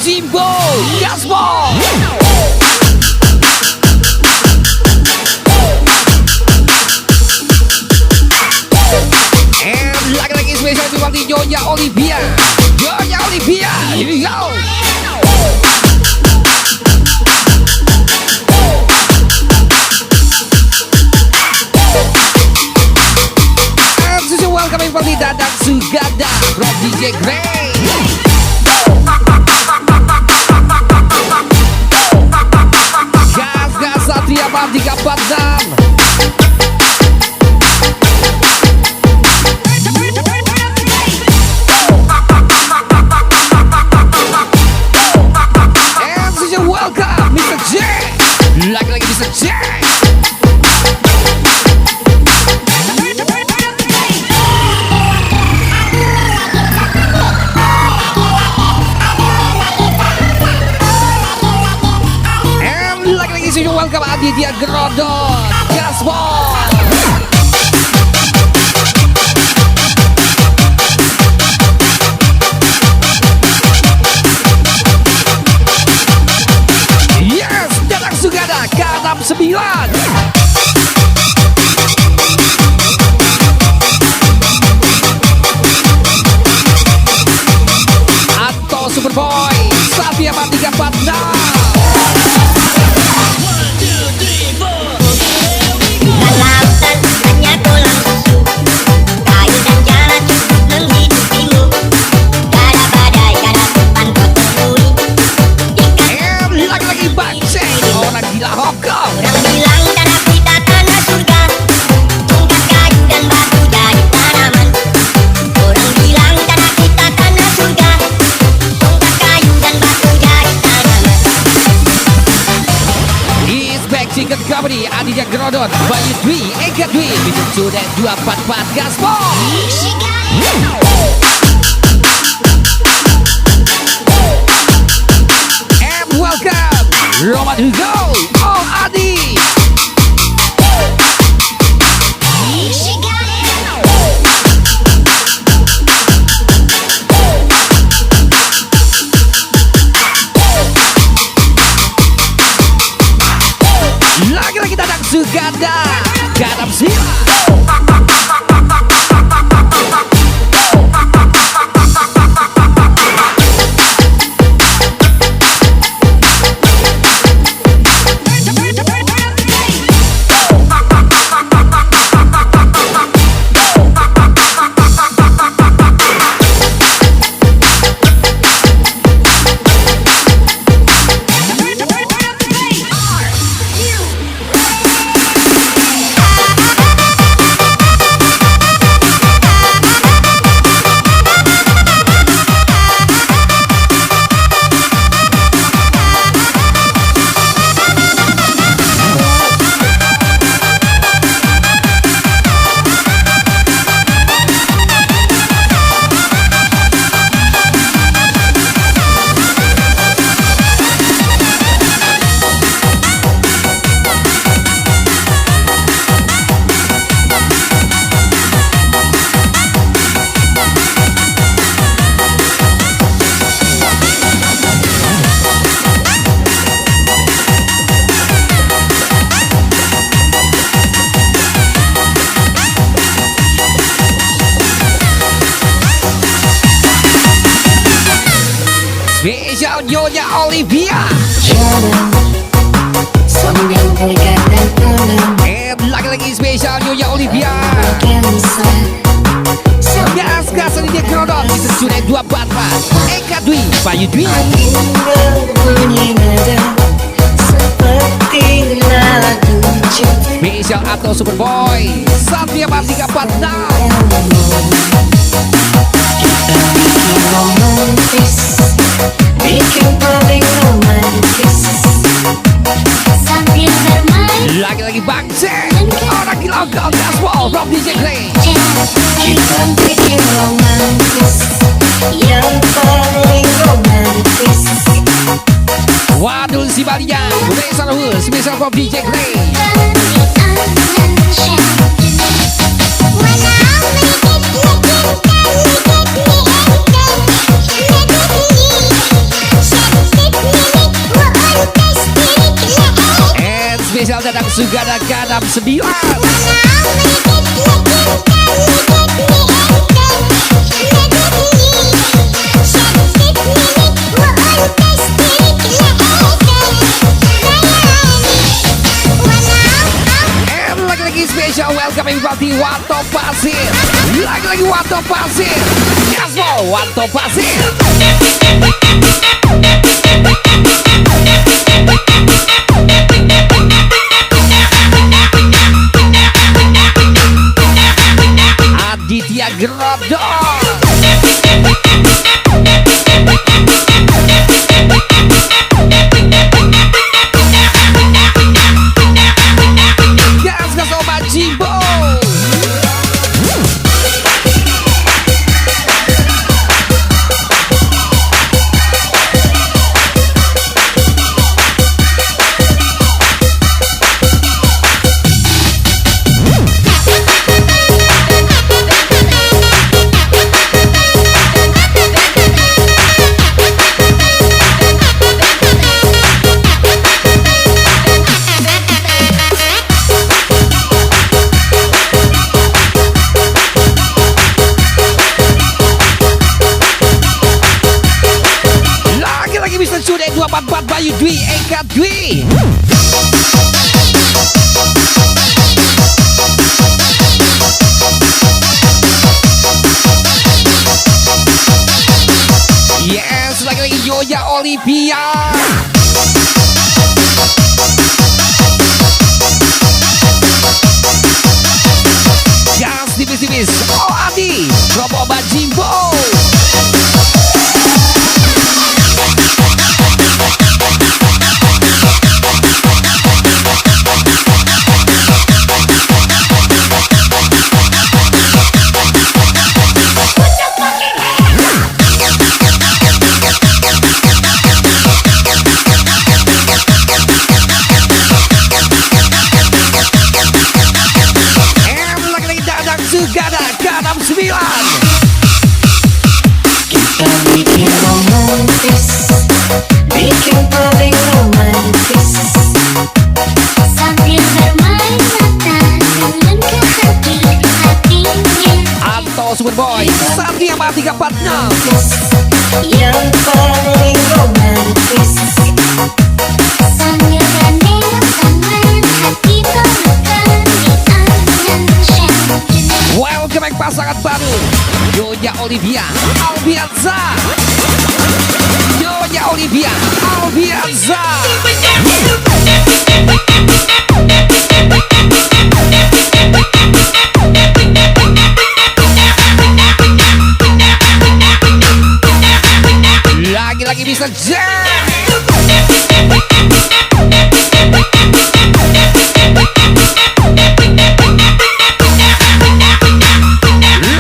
Jimbo Gaspol. And lagi-lagi spesial buat Nyonya Olivia. Nyonya Olivia, here we go. And susu welcome everybody Dadang Sugada from DJ Gray. Gas Satria Mardika Padang. Welcome, Mr. J. Lagi-lagi Mr. J. And lagi-lagi sini welcome Aditya Grodot Gaspol. K69 atau Superboy Satya Mardika Padang. Lagi-lagi Bangseng orang gila Hongkong. Orang bilang tanah kita tanah surga, tongkat kayu dan batu jadi tanaman. Orang bilang tanah kita tanah surga, tongkat kayu dan batu jadi tanaman. Is back Chicken Company Aditya Grodot Bayu Dwi Eka Dwi Bikin sudah 244 Gaspol. And welcome Roman Hugo Om Adi. Lagi-lagi Dadang Sugada Gadam Sila. Spesial Nyonya Olivia. And lagi-lagi spesial Nyonya Olivia. Gas-gasan dia Grodot di sudah 244 Eka Dwi Bayu Dwi. Spesial atau Superboy Satya Mardika Padang. Lagi-lagi Bangseng orang gila Hongkong Gaspol from DJ Gray. Kita bikin romantis, yang paling romantis. Waduh si Balian Reza Rahul spesial from DJ Gray. Wanna make it Dadang Sugada Kadam 9. Lagi-lagi spesial welcome everybody Wanto Pasir. Lagi-lagi Wanto Pasir. Gasmo Wanto Pasir. Aditya Grodon. Jimbo. Sudah 244 Bayu Dwi Eka Dwi. Yes, lagi-lagi Yoya Olivia. Gas tipis-tipis. Oh Adi, Robo Bajimbo. Sugada Kadam 9. Kita bikin romantis, bikin paling romantis, Sambil bermain mata dengan ke hatinya. Anto Superboy Satria Mati 46. yang paling romantis. Sambil gandeng tangan, hati pelukan di angan syahdu. Welcome back pasangan baru Yoya Olivia Albianza. Yoya Olivia Albianza. Lagi-lagi bisa jam.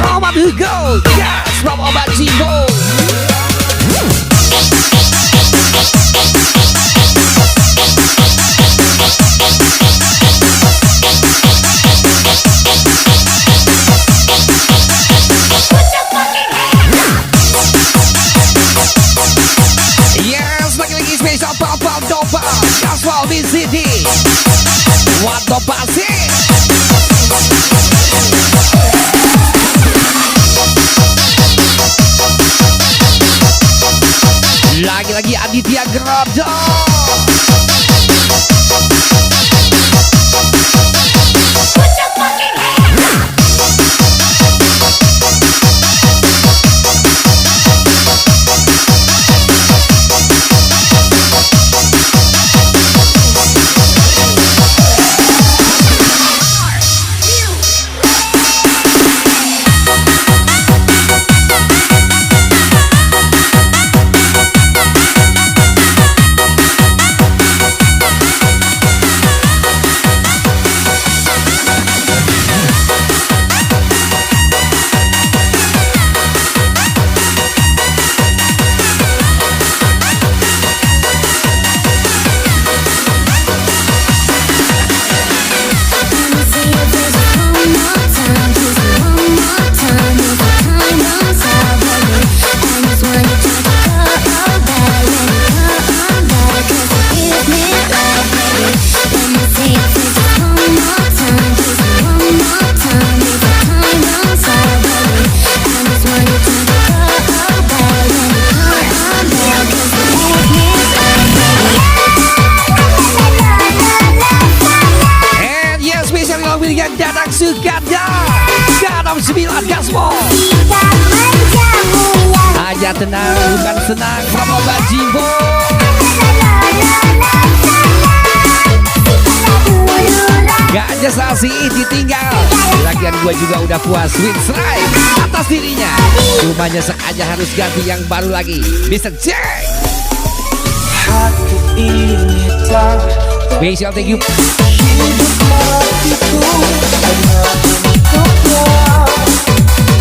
Roman Hugo, gas from Obat Jimbo. Yes, lagi-lagi spesial Papa Dopa, gas from VCD. Wanto Pasir. Lagi-lagi Aditya Grodon. tenang, bukan senang. From Obat Jimbo. Gak sasi ditinggal. Lagian gue juga udah puas with strike atas dirinya. Cuma nyesek aja harus ganti yang baru lagi. Mr. Jack. Hati ini tak Special thank you. hidup matiku hanya untuknya.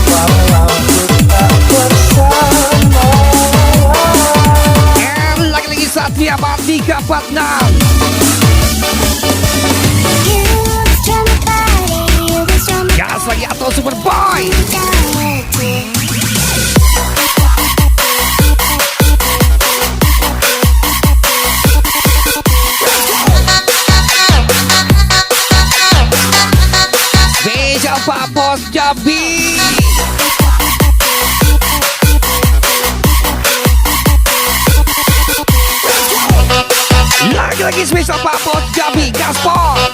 Walau ku tak bersama. And lagi-lagi Satria Mardika 46. Gas lagi atau Superboy. Special Pak Bos Jabi. Lagi-lagi special Pak Bos Jabi Gaspol.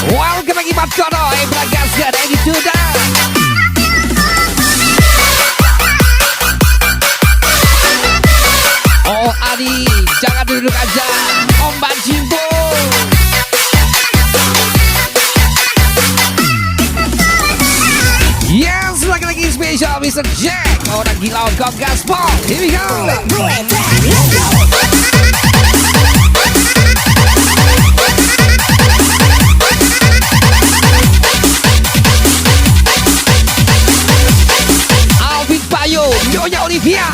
Welcome lagi Mat Kono, Ebra Gasga, Edi Tuda. Oh Adi, jangan duduk aja, Om Banjimbo. Yes, lagi-lagi spesial Mr. Jack, orang gila kau gaspol. Here we go. Alvin Payo, Nyonya Olivia.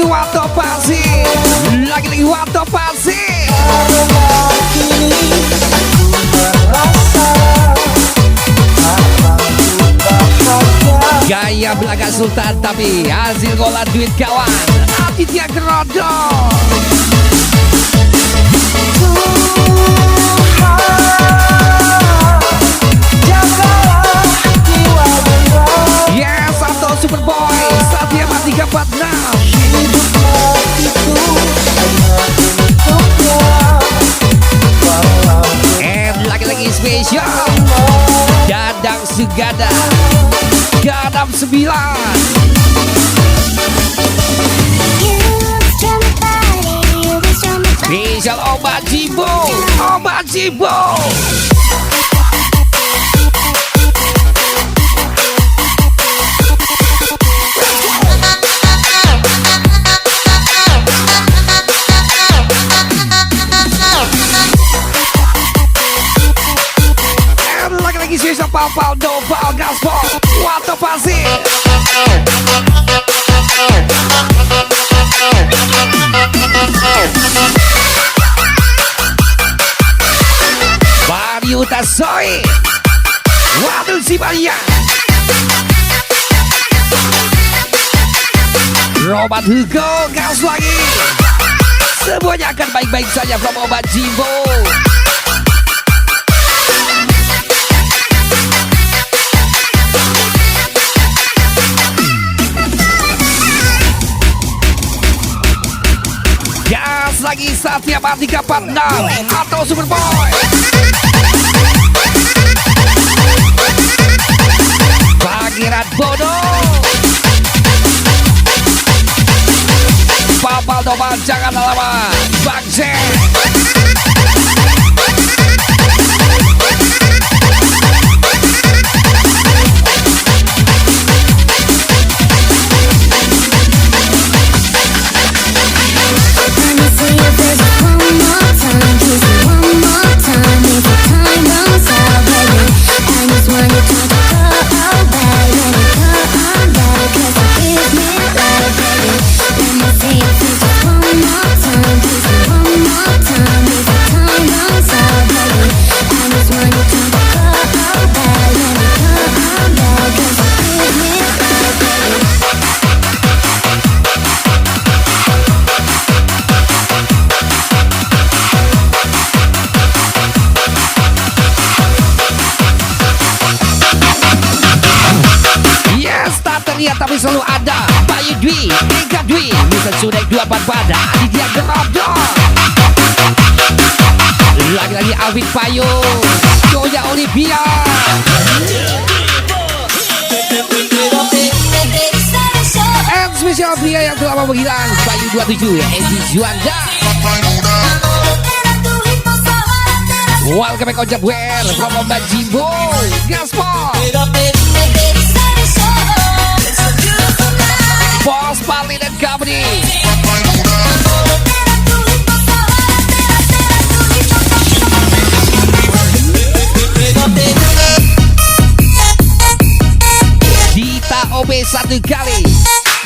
Wato Pasir, lagi-lagi Wato Pasir. Karena kini ku merasa abangku bahagia. Gaya belaga sultan tapi hasil gola duit kawan. Aditya Gerodo. Jagalah jiwa benda. Yes, atau Superboy Satria Mardika 46. Hidup matiku hanya untuknya. Walau ku And lagi-lagi spesial Dadang Sugada Gadam 9. Spesial Obat Jimbo, Obat Jimbo. And lagi-lagi spesial Pau Doval Gaspol Wato Pasir. Mario Tasoi. Waduh si Maria. Robert Hugo gas lagi. Semuanya akan baik-baik saja from Obat Jimbo. Gas lagi Satria Mardika 46 atau Superboy. Pangeran Bodo. Papal Domal jangan lama. Bang Zen. One more time, Mania tapi selalu ada Bayu Dwi, Eka Dwi, Mr. Sunek 244, Aditya Gerodok. Lagi-lagi Alvin Payung, Joya Olivia. And spesial pria yang telah menghilang Bayu 27, Edi Juanda. Welcome back on Jabwer, from Mbak Jimbo, Gaspol, Bos Pali dan Company. Dita OB 1 kali,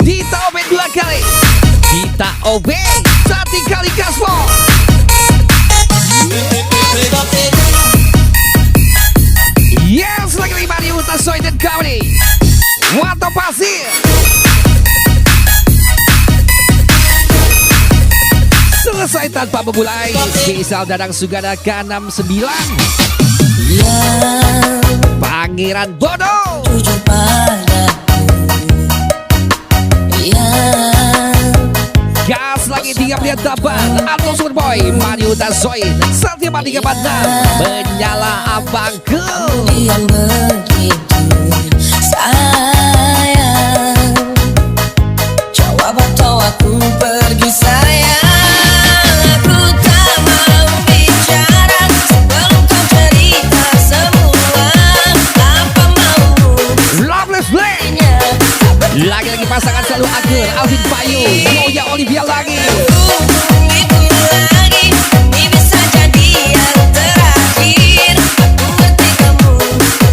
Dita OB 2 kali, Dita OB 1 kali Gaspol. Yes, lagi Mari Utasoy dan Company. Wato Pasir. Selesai tanpa memulai. Spesial Dadang Sugana K69. Pangeran Bono. Jujur padaku, Gas lagi 3 pilihan taban atau Superboy Mario Tazoin Satya Matika Padam menyala abangku. yang begitu sayang. Jawab atau aku pergi sayang. Aku tak mau bicara sebelum kau cerita semua. Apa mau Loveless Blade. Lagi-lagi pasangan selalu akur Alvin Payung, Joya Olivia lagi. itu lagi, ini bisa jadi yang terakhir. Aku ngerti kamu,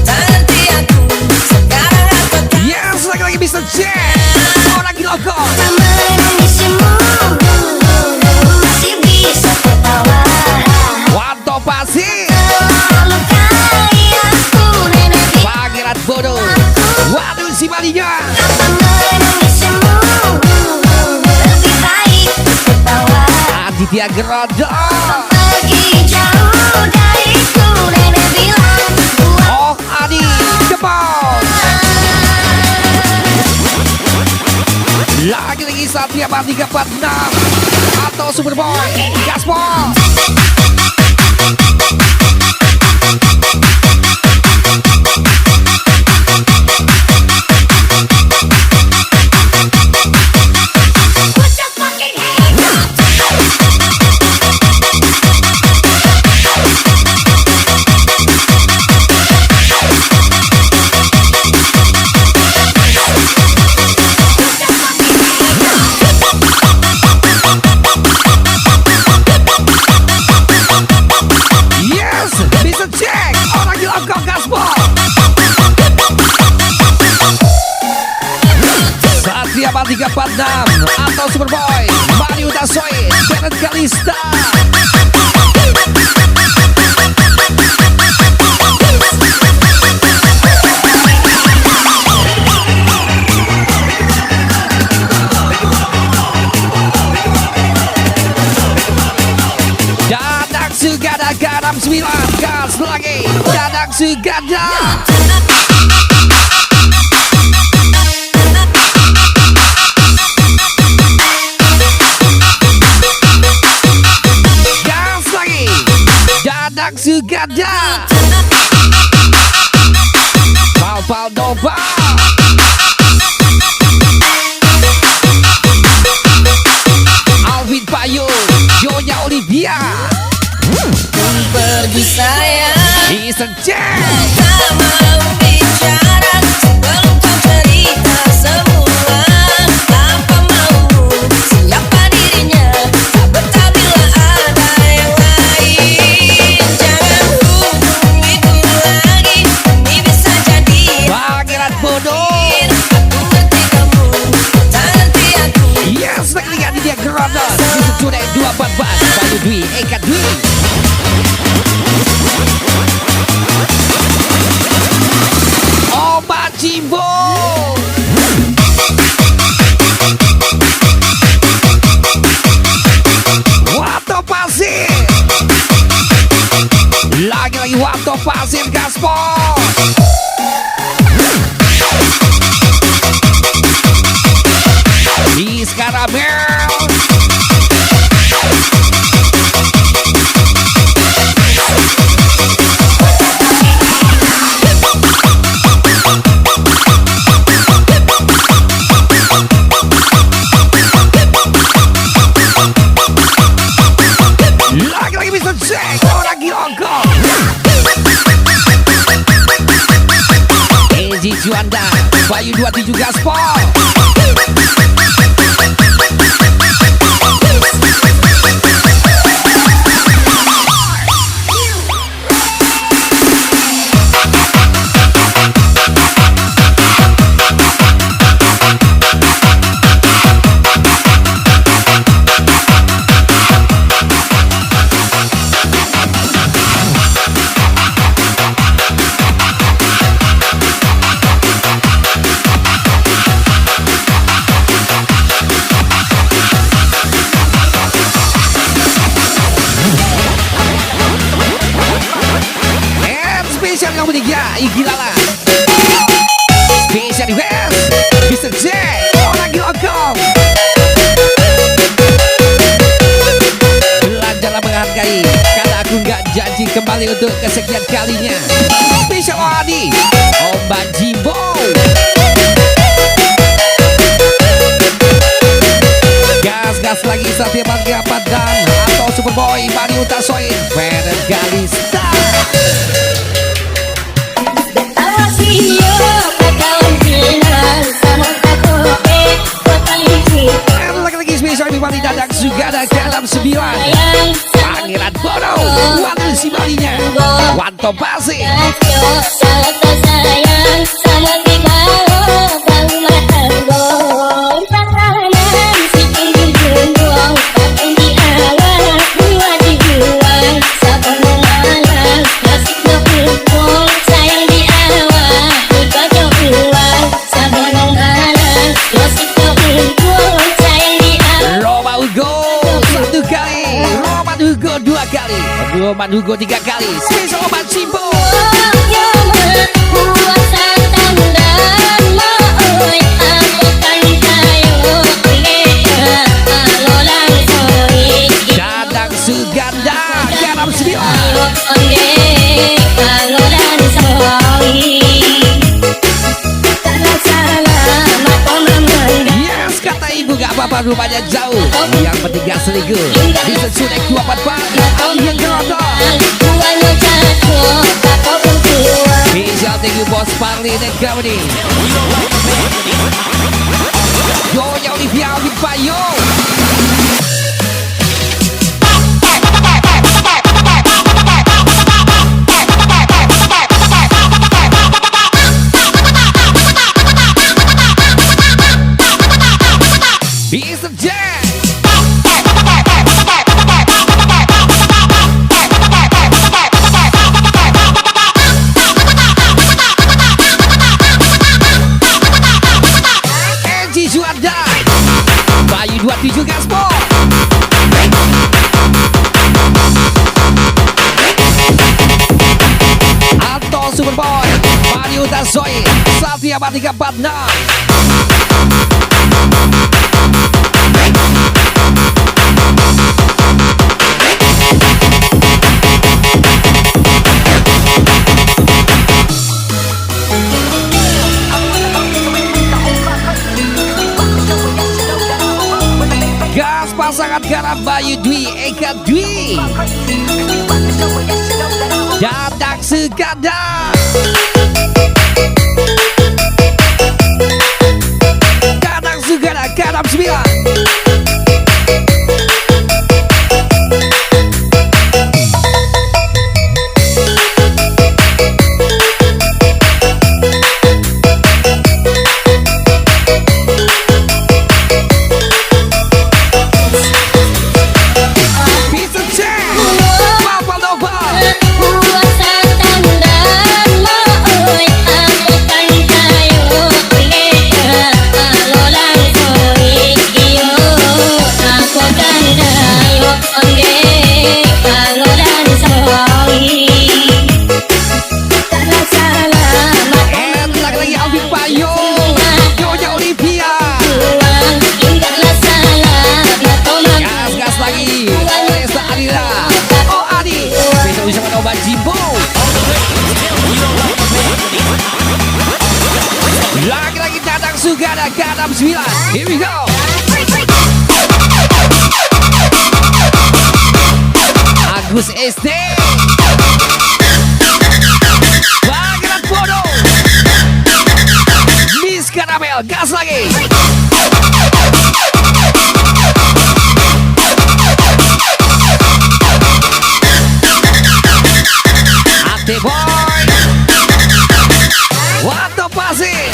tak ngerti aku. Sekarang aku tak Yes, lagi-lagi Mr. Jack, orang giloko. menangisimu. Masih bisa tertawa. Wato Pasir, Lukai aku nenek di Pangeran Bono. Waduh si Malinya. apa menangisimu. Lebih baik tertawa. Aditya Gerodok. Pergi jauh dariku, nenek bilang. Oh Adi Jepang. Lagi-lagi Satya Matika Padam atau Superboy Gaspol. Yes, bisa cek orang giloko Gaspol. Satya Matika Padam atau Superboy Mario Tasoy, Bernard Kalista. Dadang Sugada K69, gas lagi Dadang Sugada. Gas lagi Dadang Sugada. Pal Nova. Alvin Payung, Joya Olivia. Pergi sayang. Mr. Jack. Tak mau bicara sebelum kau cerita semua. Apa mau siapa dirinya. Tak betah bila ada yang lain. Jangan hubungi lagi. Ini bisa jadi Pangeran Bono. aku ngerti kamu, tak ngerti aku. Yes, lagi Aditya Gerodok. Mr. Sunek 244, Bayu Dwi, Eka Dwi. Obat Jimbo. Wato Pasir. Lagi-lagi Wato Pasir Gaspol. Lagi-lagi bisa cek orang Hongkong. Eji Juanda, Bayu 27 Gaspol. Spesial yang bertiga, Igilala. Spesial West, Mr. J, orang Hongkong. Belajarlah menghargai, karena aku nggak janji kembali untuk kesekian kalinya. Spesial Adi, Om Banjimbo. Gas-gas lagi Satya Bangga Padang atau Superboy Mario Tasoin, Feren Galista. Lagi-lagi spesial Bimani Dadak juga ada dalam 9. Pangeran Bono, Wanto Simalinya, Wanto Pasir. Roman Hugo 3 kali, spesial Obat Cimbo. Dadang Suganda, Garam 9. Yes, kata ibu gak apa-apa rumahnya jauh. Yang penting gak selingkuh. Bisa sunek 244 yang gerodoh. Visual thank you Bos Parli dan Company. Yonya Olivia Alvin Payo. Mr. Jack. Eji Juanda, Bayu 27 Gaspol. Atau Superboy Mario Tasoy, Satya Batika Padna. Gas pasangan Garam Bayu Dwi Eka Dwi. Dadak Segada. Dadak Segada Garam 9. 9. Here we go. Agus SD. Pangeran Bodo. Miss Karamel, gas lagi. Ate Boy. Wato Pasir.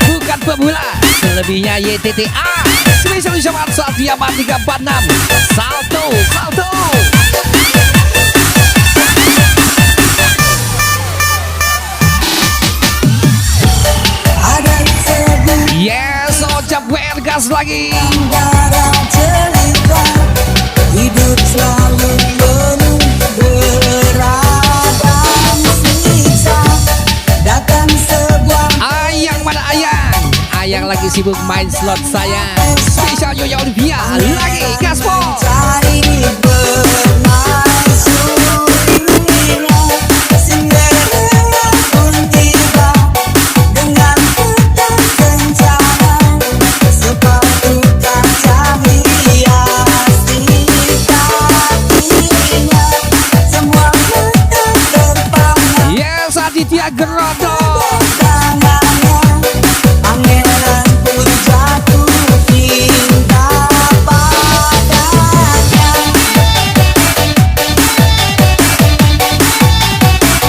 Bukan pemula, selebihnya YTTA. Spesial ucapan Satria Mardika 46. Salto, salto. Ada sebuah Yes, Ocap WR gas lagi. darah cerita, hidup selalu penuh beragam siksa. Datang sebuah Ayang mana Ayang? Ayang lagi sibuk main slot sayang. Spesial Yoya Olivia lagi gaspol. cari permaisurinya. Cinderella pun tiba dengan hutan kencana, sepatu kaca hias di kakinya. Semua mata terpana Yes, Aditya Gerodo. tangannya. Pangeran pun jatuh cinta padanya.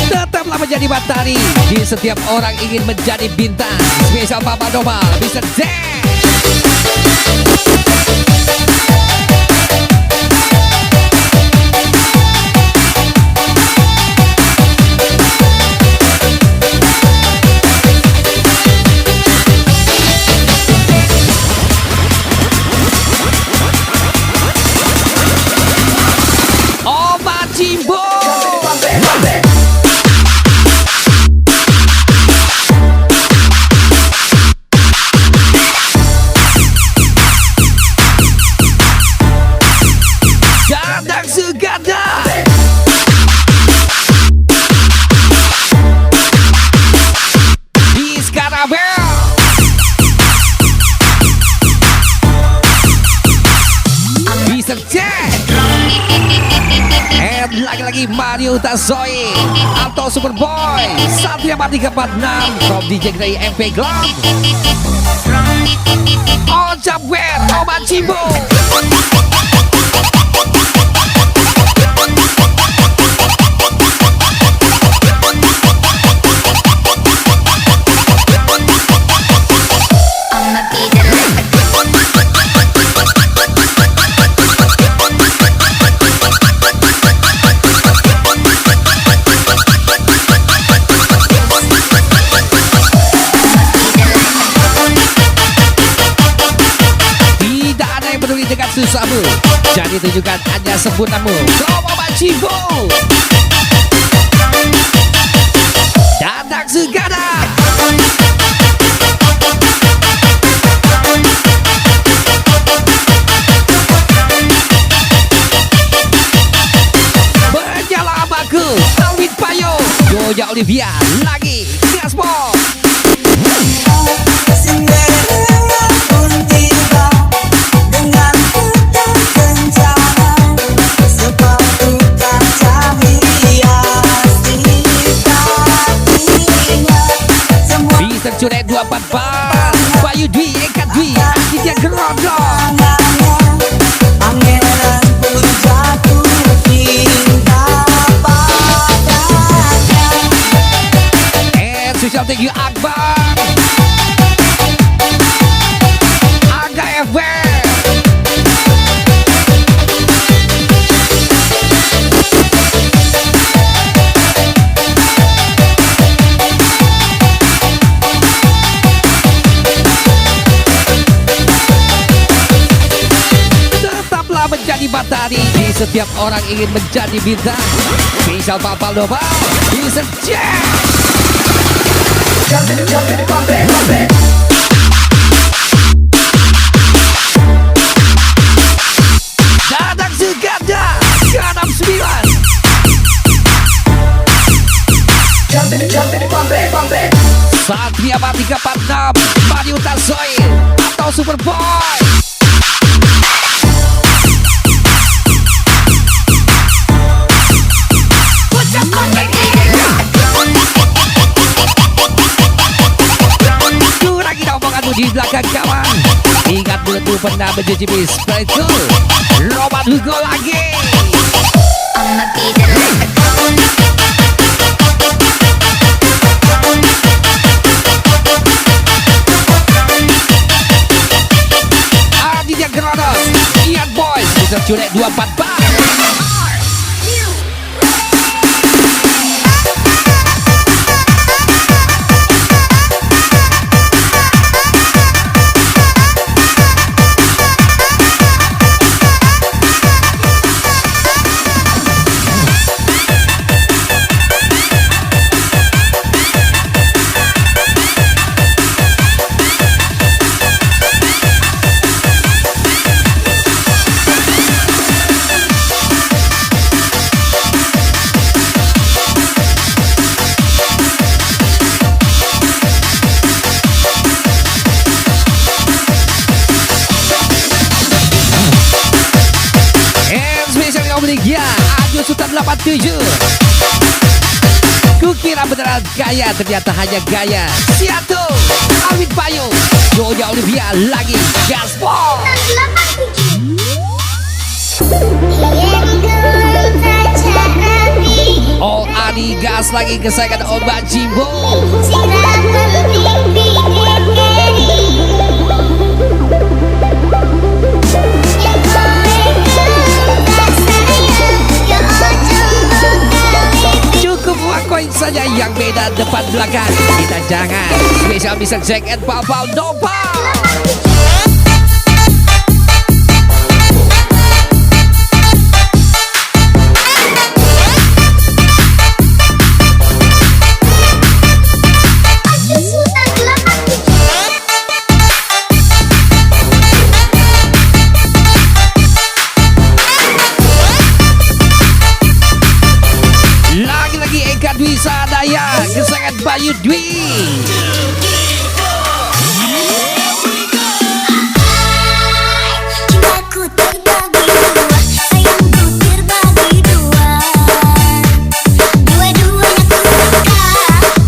Tetaplah menjadi matahari di setiap orang ingin menjadi bintang. Spesial Papa Domal, Mr. Z. Obat Jimbo. Dadang Suganda. Miss Karabel. Mr. Jack. And lagi-lagi Mario Tazoy atau Superboy Satria Mardika 46 from DJ Gray MP Glove. Ocap WR Obat Jimbo. Tidak ada yang peduli dengan susahmu. Jadi tunjukkan hanya sebut namamu. Obat Jimbo. Dadang Suganda. Menyala Abaku Alvin Payo Yoya Olivia lagi gaspol. Cinderella pun tiba dengan hutan kencana, sepatu kaca hias di kakinya. Semua Mr. Curet 244 Bayu Dwi Eka Dwi Aditya Gerodo. tangannya. Pangeran pun jatuh cinta padanya. And social thank you Akbar. seperti matahari di setiap orang ingin menjadi bintang. Spesial Papa Nova bisa cek. Dadang Suganda Ganam 9. Satria Matika 46 Mario Tazoy atau Superboy. Kurangi omonganmu di belakang kawan. Ingat dulu pernah mencicipi Sprite Roman Hugo lagi. Aditya Kronos Ian Boys Mr. Cunek 244. Ya, Agus Sultan 87. Kukira beneran gaya, ternyata hanya gaya. Siatu, Alvin Payo, Joya Olivia lagi. Gaspol. Oh Adi gas lagi kesayangan Ombak Jimbo. Cukup koin saja yang beda depan belakang. Kita jangan spesial bisa Jack and Papa Nova. Lagi-lagi Eka Dwi Sadaya kesayangan Bayu Dwi. Cintaku terbagi dua, sayangku terbagi dua. Dua-duanya ku suka,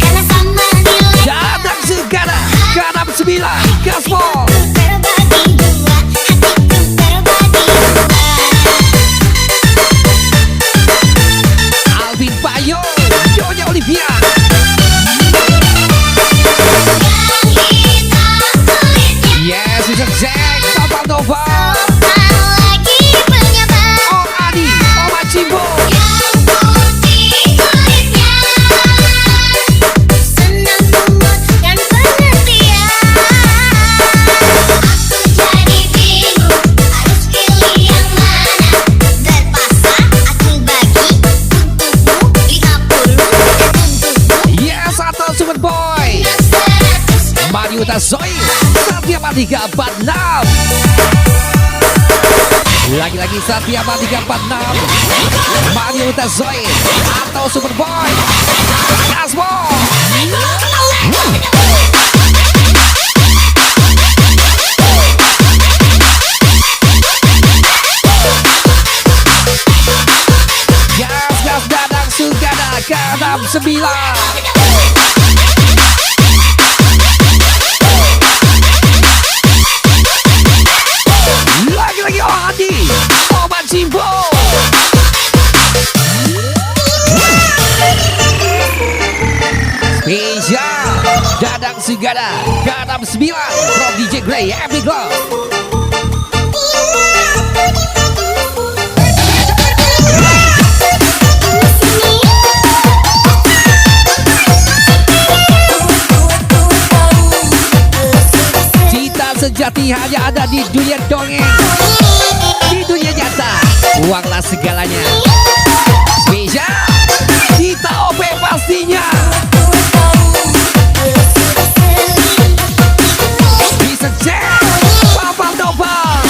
karena sama nilai. Datang segala Ganam 9 Gaspol. Terbagi dua, hatiku terbagi dua. Alvin Payo, Joya Olivia. Yes, bisa Jack, Papa Nova. Lagi penyebab Oh Adi, Oma Cimbo. yang putih kulitnya. Senang umur dan pengertian. Aku jadi bingung, harus pilih yang mana. Terpaksa aku bagi untukmu 50 dan untukmu Yes, atau Superboy. 100. Mario Tazoy, Satria Matika 46. Lagi-lagi Satria Matika 46. Mario Tazoy atau Superboy. Gaspol. Gas Dadang Suganda Ganam 9. Lagi-lagi Oh Adi, Oma Cimbo. Spesial Dadang Suganda Ganam 9 from DJ Gray Epic Love. Cinta sejati hanya ada di dunia dongeng. Di dunia nyata Uanglah segalanya. Spesial Cita OP pastinya. Bisa cek Papa Nova.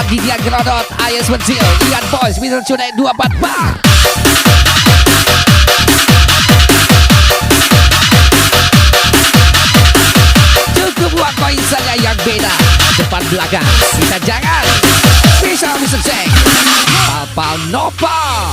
Aditya Grodot, Ayas Pensil, Ian Boys, Mr. Cunai 244. Cukup buat koin saja yang beda. Depan belakang kita jangan. Spesial Mr. Jack Papa Nova.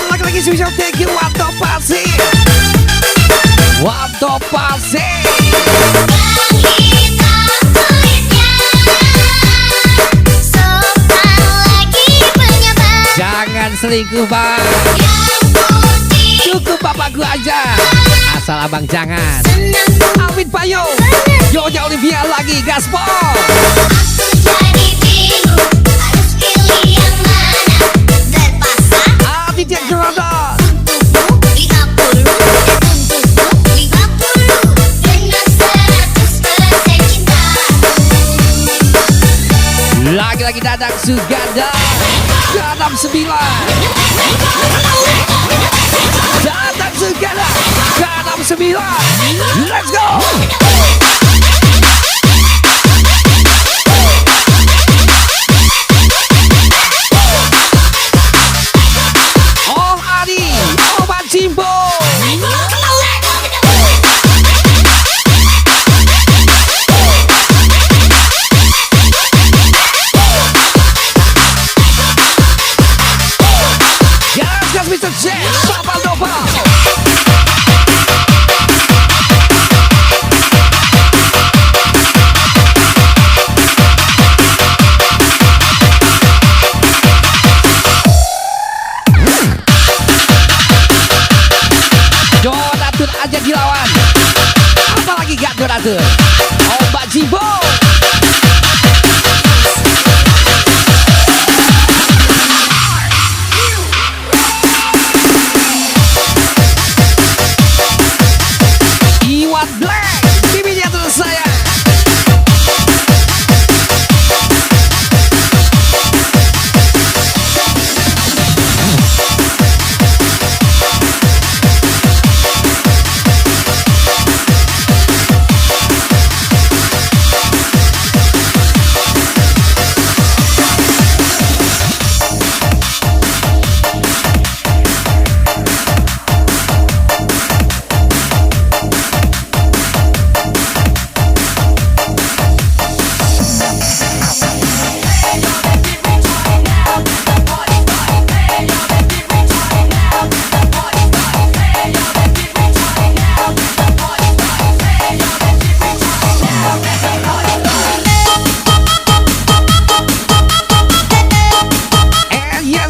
Lagi-lagi spesial thank you Wato Pasi. Wato Pasi. Jangan selingkuh bang. Cukup bapakku aja. Asal abang jangan. Alvin Payo, Yoja Olivia lagi gaspol. Aditya Grodot. Lagi-lagi Dadang Suganda. Gadam 9. Dadang Suganda. Gadam 9. Let's go. Oh Adi, oh Macimbo. Gas Mr. J, Papa Nova. Donatur aja dilawan. Apalagi gak donatur. Oh Mbak Jimbo. Iwan Black, bibinya terus saya.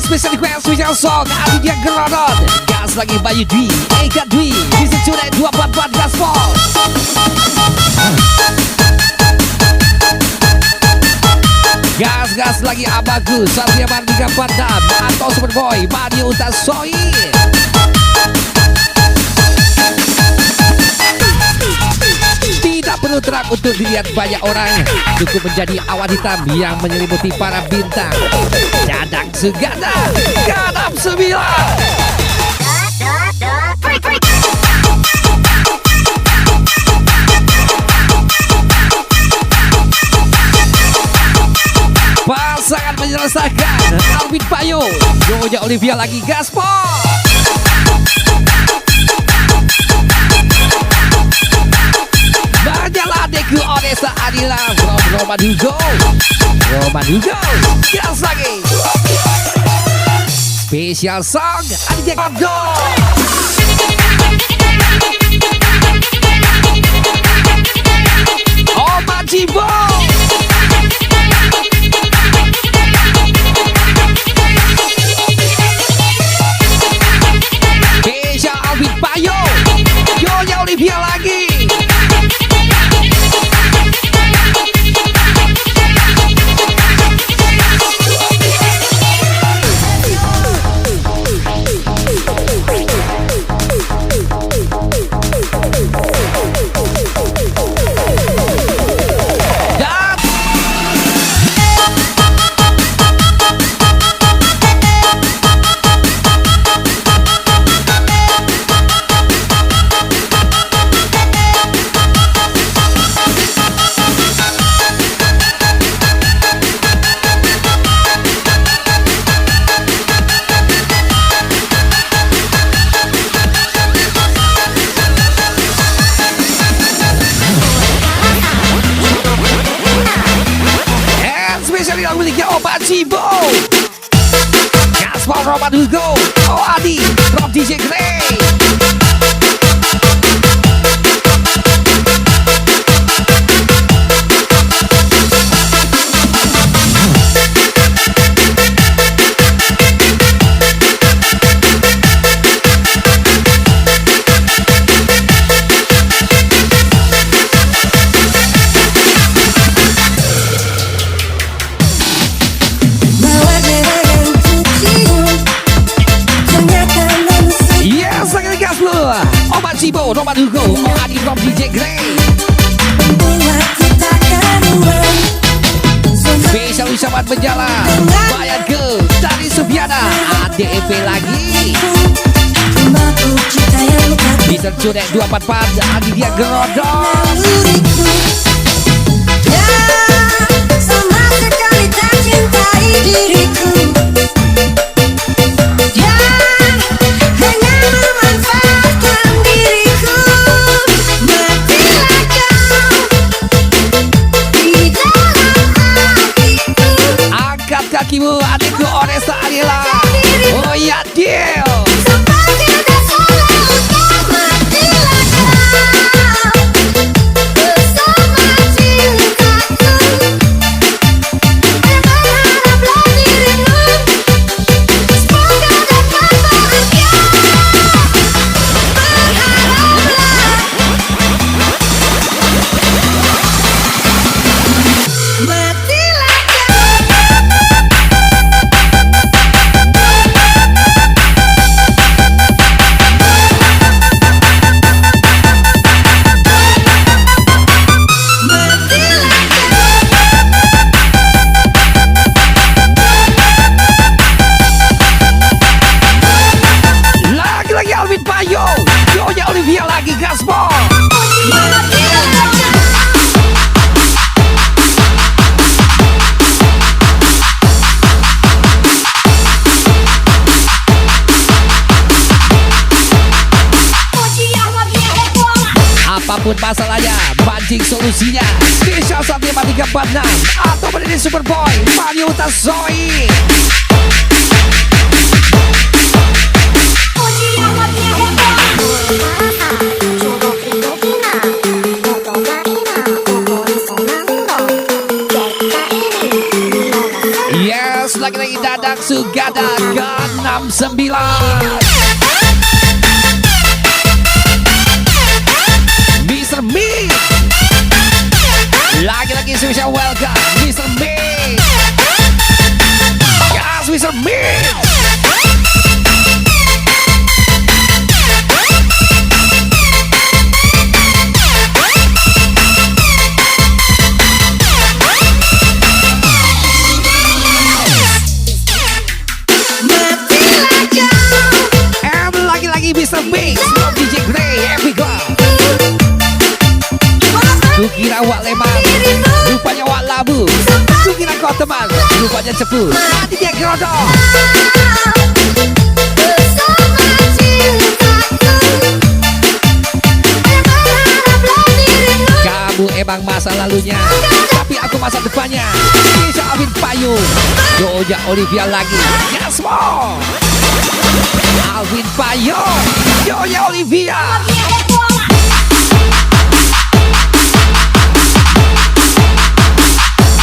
Special request, special song Aditya Grodot. Gas lagi Bayu Dwi, Eka Dwi, Bisa Cunai 244 Gaspol. Gas lagi Abagus, Satria Mardika Pardam, atau Superboy, Mario Utasoi. Tidak perlu terang untuk dilihat banyak orang. Cukup menjadi awan hitam yang menyelimuti para bintang. Dadang Suganda, Gadam 9. Pasangan menyelesaikan. Alvin Payo, Yoja Olivia lagi gaspol. Banyaklah adekku Odessa Adila from Romadugo. Gas lagi. Special song Aditya Grodot. Oh Macimbo. Special Alvin Payo, Yoja Olivia lagi. Obat Cibo, Gaspar Roman Hugo, Oh Adi, Rob DJ Grey. Mawar merah yang kucium ternyata manusia Yes, lagi gas lu. Obat Cibo, Roman Hugo, Oh Adi, Rob DJ Grey. membuat kita karuan. Spesial ucapan berjalan Bayar ke dari Subiana ADEP lagi Mabuk cinta yang tak Bisa Cudek 244 Adi dia gerodong naluriku. Dia sama sekali tak cintai diriku. Dia hanya memanfaatkan diriku. Matilah kau di dalam hatiku. Angkat kakimu adikku Oresa Anila Oh ya deal Sampai tidak salah untuk matilah kau bersama cintaku. Dan berharaplah dirimu semoga dapat bahagia. Berharaplah matilah Lagi-lagi Alvin Payo Yonya Olivia lagi Gaspar Apapun masalahnya, pancing solusinya. Spesial Satria 346 atau berdiri Superboy Mario Tasoi. Yes, lagi-lagi Dadang Sugada ke-69. Mr. Mix lagi-lagi special welcome Mr. Mix Yes Mr. Mix matilah kau. And lagi-lagi Mr. Mix Rob DJ Grey Happy Go Kukira wak leman Rupanya wak labu Kukira kau teman Rupanya cepu Nanti dia gerodong Bersama cintaku. Dan berharaplah dirimu Kamu emang masa lalunya Tapi aku masa depannya Bisa Alvin Payung Yonya Olivia lagi Yes more Alvin Payung Yonya Olivia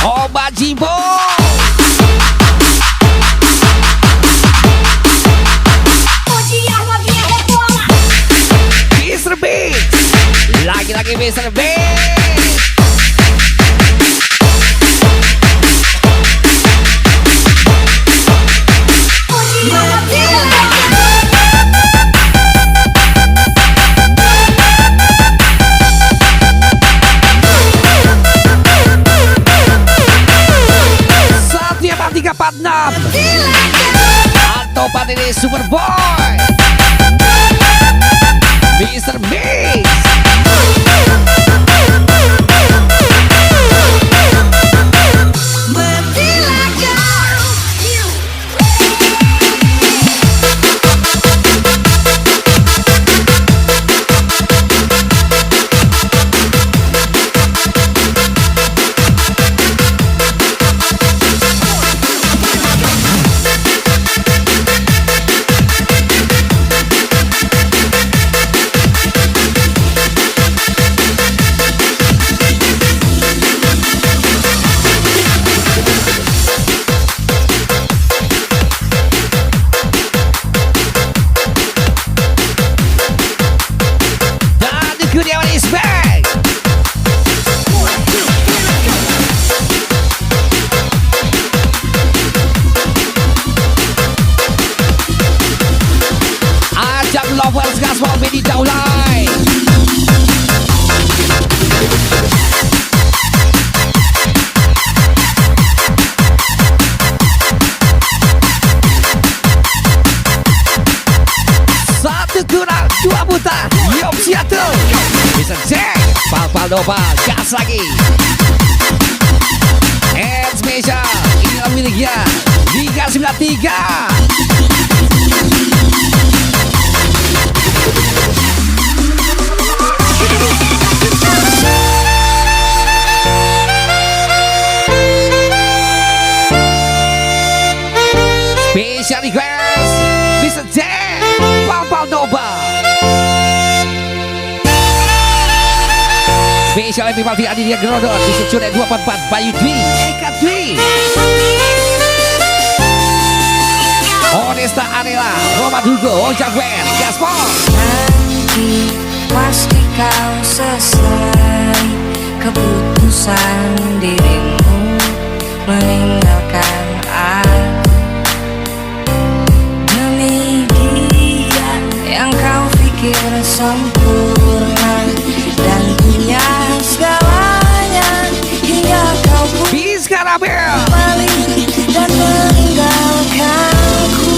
Obat Cibo Mr. Beats Lagi-lagi Mr. Beats Satria 346 atau Pandiri Superboy Mr. Mix Matilah kau. Nova, gas lagi. And special, inilah miliknya Liga 93. Special request Mr. Dan Papa Nova. Special MP Party Adidia Grodon di Secunet 244 Bayu Dwi Eka Dwi Onesta Arela Roma Dugo Ojak Wen Gaspol. Nanti pasti kau selesai keputusan dirimu meninggalkan aku demi dia yang kau pikir sempurna dan punya segalanya hingga kau pun Bis Karabel balik dan meninggalkanku.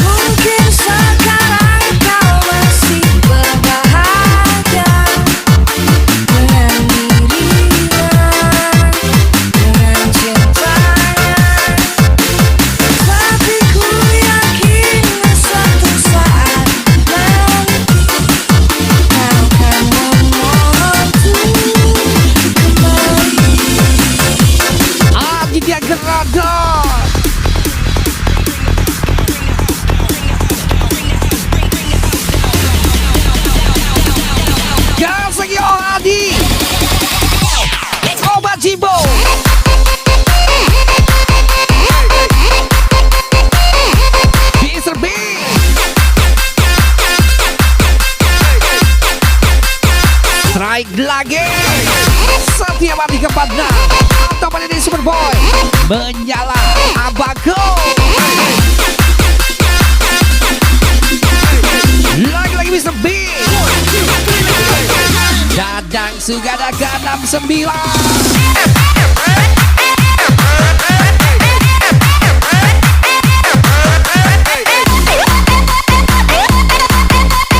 Mungkin sekarang kau masih berbahagia dengan dirinya, dengan cintanya. Tapi ku yakin suatu saat nanti kau akan memohonku kembali. Adidia Grodon. Gas lagi oh Adi Obat Jimbo. Mr. B Strike lagi Setia mati ke 46 Atau pada ini Superboy Menyala Abago. Lagi-lagi Mr. B Dadang Sugada ke-69.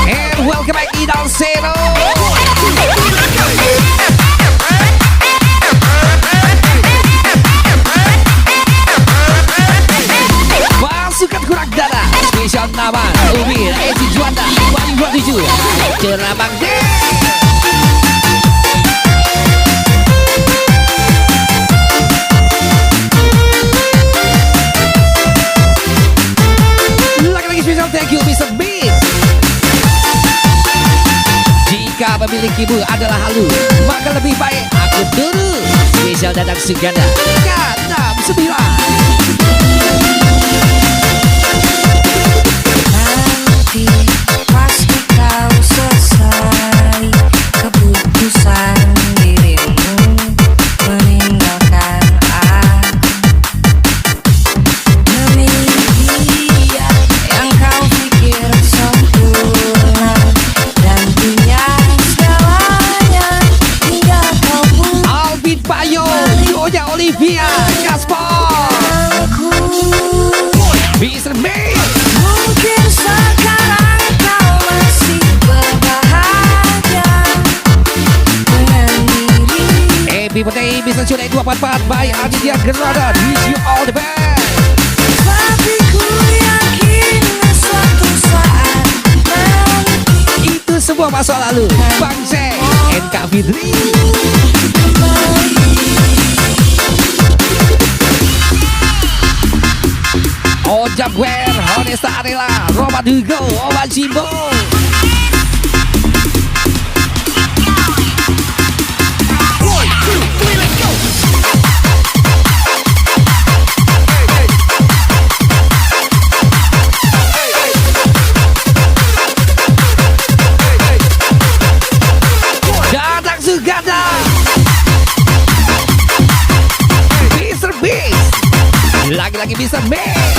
And welcome back Idol Zero. Pasukan kurang dana Spesial Naman Umir Ezi Juanda Bayu 27 Cerabang Dek. Lagi-lagi spesial thank you Mr. Beats. Jika memilikimu adalah halu maka lebih baik aku turun. Spesial Dadang Suganda K69. Nanti pasti kau selesai keputusan dirimu meninggalkan aku demi dia yang kau pikir sempurna dan punya segalanya hingga kau pun Alvin Payo Yonya Olivia Gaspol aku. Mr. May. Mungkin sekarang kau masih berbahagia dengan diri. Happy birthday Mr. Cunek 244 by Aditya Grodon. Wish you all the best. Tapi ku yakin suatu saat nanti Itu semua masa lalu. Bang Zek NK Fitri. Ojak Wer Honesta Arela Roma Dugo Obat Jimbo. Dadang Suganda Mr. Beast. Lagi-lagi Mr. Beast.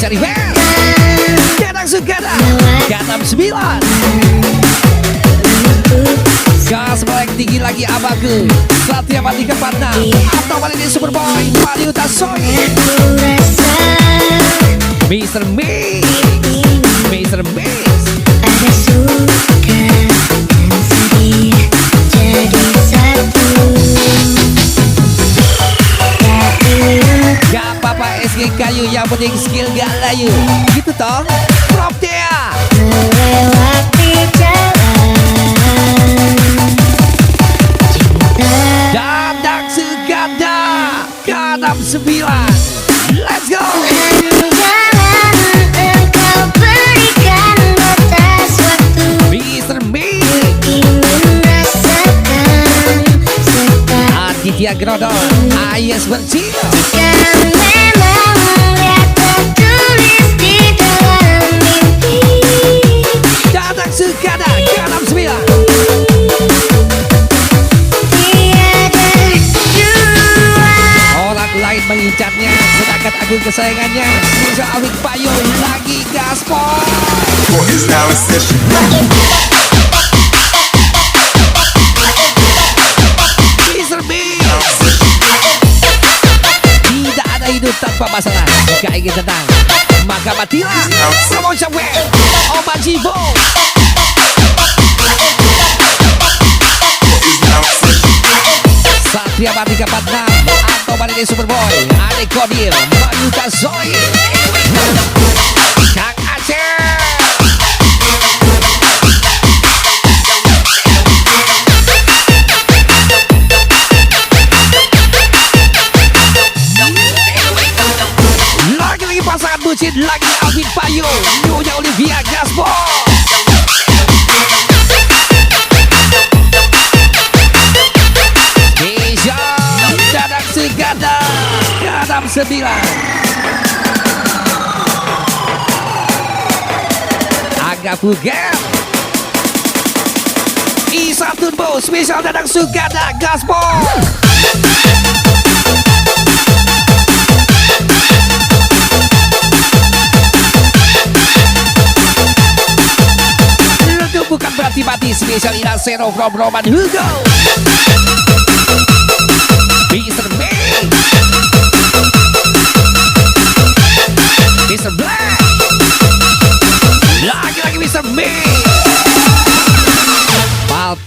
Spesial event Gadang Sugada Ganam 9 Gas melek tinggi lagi abangku Satria Mati Kepatna Atau balik di Superboy Mario Tasoy Mr. Mix Mr. Mix Ada suka dan sedih jadi satu. Gak apa-apa SG kayu yang penting skill gak layu Gitu toh Prop Dea Melewati jalan cinta Dadang Suganda Ganam 9 Let's go Jangan engkau berikan batas waktu Mr. Mix ingin rasakan sekali. Aditya Grodon Ayes Bercil Jika memang lihat tertulis di dalam mimpi, Dadang Suganda Ganam 9 tiada dua. Orang lain mengincarnya Sedangkan aku kesayangannya Bisa Awik Payung lagi gaspol Is now a session. Mr. Mix Tidak ada hidup tanpa masalah Jika ingin tenang Maka matilah Promotion Web Obat Jivo Is now a session. Satria Mati Kepatna Atau balik di Superboy Ade Kodir Mayuta Zoe Kang Aceh Lagi-lagi pasangan bucin Lagi Alvin Payung Nyonya Olivia Gaspol Keisha Dadang Suganda Ganam 9 Agak vulgar Isa Tunbo Spesial Dadang Suganda Gaspol Itu bukan berarti mati Spesial Ira Zero from Roman Hugo Mr. Mix Mr. Black Lagi-lagi Mr. Mix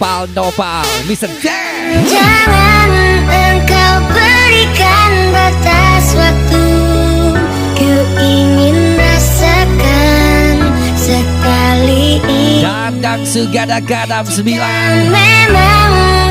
Pal Nopal Mr. Dan Jangan engkau berikan batas waktu. Ku ingin rasakan sekali ini. Dadang Suganda Ganam 9 Memang